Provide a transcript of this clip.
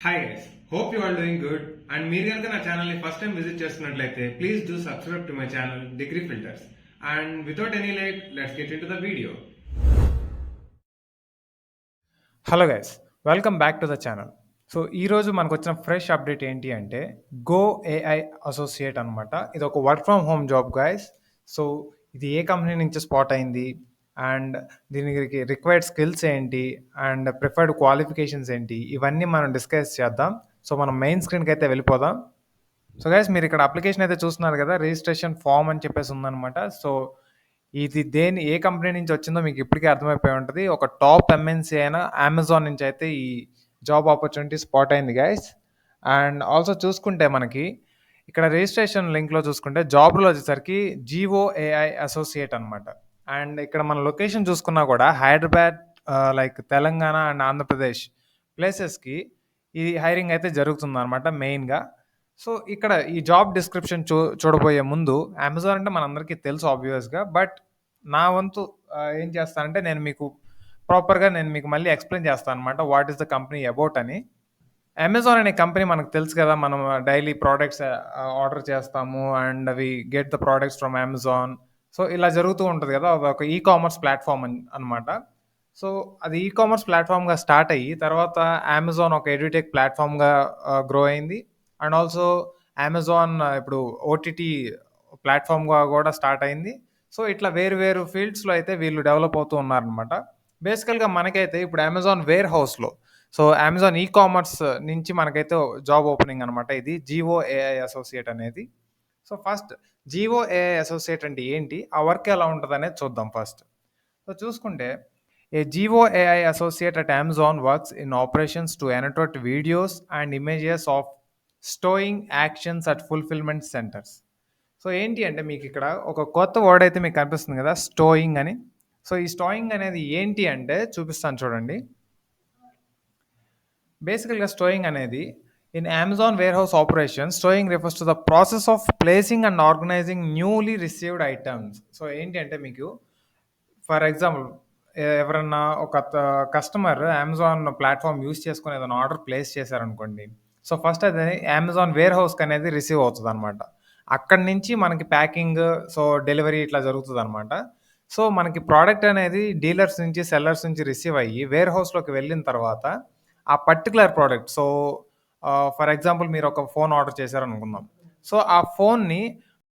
Hi guys, hope you are doing good. And మీరు కనుక నా ఛానల్ని ఫస్ట్ టైం విజిట్ చేస్తున్నట్లయితే please do subscribe to my channel degree filters. And without any late, let's get in to the video. Hello guys, welcome back to the channel. So ఈరోజు మనకు వచ్చిన fresh update ఏంటి అంటే go AI associate అనమాట. ఇది ఒక work from home job guys. So ఇది ఏ company నుంచి స్పాట్ అయింది అండ్ దీనికి రిక్వైర్డ్ స్కిల్స్ ఏంటి అండ్ ప్రిఫర్డ్ క్వాలిఫికేషన్స్ ఏంటి, ఇవన్నీ మనం డిస్కస్ చేద్దాం. సో మనం మెయిన్ స్క్రీన్కి అయితే వెళ్ళిపోదాం. సో గైస్, మీరు ఇక్కడ అప్లికేషన్ అయితే చూస్తున్నారు కదా, రిజిస్ట్రేషన్ ఫామ్ అని చెప్పేసి ఉందన్నమాట. సో ఇది ఏ కంపెనీ నుంచి వచ్చిందో మీకు ఇప్పటికే అర్థమైపోయి ఉంటుంది. ఒక టాప్ ఎంఎన్సీ అయిన అమెజాన్ నుంచి అయితే ఈ జాబ్ ఆపర్చునిటీ స్పాట్ అయింది గైస్. అండ్ ఆల్సో చూసుకుంటే మనకి ఇక్కడ రిజిస్ట్రేషన్ లింక్లో చూసుకుంటే జాబ్లో వచ్చేసరికి జీఓఏఐ అసోసియేట్ అనమాట. అండ్ ఇక్కడ మన లొకేషన్ చూసుకున్నా కూడా హైదరాబాద్, లైక్ తెలంగాణ అండ్ ఆంధ్రప్రదేశ్ ప్లేసెస్కి ఈ హైరింగ్ అయితే జరుగుతుంది అనమాట మెయిన్గా. సో ఇక్కడ ఈ జాబ్ డిస్క్రిప్షన్ చూడబోయే ముందు, అమెజాన్ అంటే మనందరికీ తెలుసు ఆబ్వియస్గా. బట్ నా వంతు ఏం చేస్తానంటే నేను మీకు మళ్ళీ ఎక్స్ప్లెయిన్ చేస్తాను అనమాట what is the company about అని. అమెజాన్ అనే కంపెనీ మనకు తెలుసు కదా, మనం డైలీ ప్రోడక్ట్స్ ఆర్డర్ చేస్తాము అండ్ అవి get the products from Amazon. So ఇలా జరుగుతూ ఉంటుంది కదా, ఒక ఈ కామర్స్ ప్లాట్ఫామ్ అనమాట. సో అది ఈ కామర్స్ ప్లాట్ఫామ్గా స్టార్ట్ అయ్యి తర్వాత అమెజాన్ ఒక ఎడ్యుటెక్ ప్లాట్ఫామ్గా గ్రో అయింది. అండ్ ఆల్సో అమెజాన్ ఇప్పుడు ఓటీటీ ప్లాట్ఫామ్గా కూడా స్టార్ట్ అయింది. సో ఇట్లా వేరు వేరు ఫీల్డ్స్లో అయితే వీళ్ళు డెవలప్ అవుతూ ఉన్నారనమాట. బేసికల్గా మనకైతే ఇప్పుడు అమెజాన్ వేర్ హౌస్లో, సో అమెజాన్ ఈ కామర్స్ నుంచి మనకైతే జాబ్ ఓపెనింగ్ అనమాట ఇది జీఓఏఐ అసోసియేట్ అనేది. సో ఫస్ట్ జీఓఏఐ అసోసియేట్ అంటే ఏంటి, ఆ వర్క్ ఎలా ఉంటుంది అనేది చూద్దాం ఫస్ట్. సో చూసుకుంటే a GeoAI associate at Amazon works in operations to annotate videos and images of stowing actions at fulfillment centers. So ఏంటి అంటే మీకు ఇక్కడ ఒక కొత్త వర్డ్ అయితే మీకు కనిపిస్తుంది కదా, స్టోయింగ్ అని. సో ఈ స్టోయింగ్ అనేది ఏంటి అంటే చూపిస్తాను చూడండి. బేసికల్గా స్టోయింగ్ అనేది in Amazon warehouse operation, stowing refers to the process of placing and organizing newly received items. So ఏంటి అంటే మీకు ఫర్ ఎగ్జాంపుల్ ఎవరన్నా ఒక కస్టమర్ అమెజాన్ ప్లాట్ఫామ్ యూస్ చేసుకుని ఏదైనా ఆర్డర్ ప్లేస్ చేశారనుకోండి. సో ఫస్ట్ అది అమెజాన్ వేర్ హౌస్కి అనేది రిసీవ్ అవుతుంది అనమాట. అక్కడి నుంచి మనకి ప్యాకింగ్, సో డెలివరీ ఇట్లా జరుగుతుంది అనమాట. సో మనకి ప్రోడక్ట్ అనేది డీలర్స్ నుంచి సెల్లర్స్ నుంచి రిసీవ్ అయ్యి వేర్ హౌస్లోకి వెళ్ళిన తర్వాత ఆ particular product, so for example మీరు ఒక ఫోన్ ఆర్డర్ చేశారనుకుందాం. సో ఆ ఫోన్ని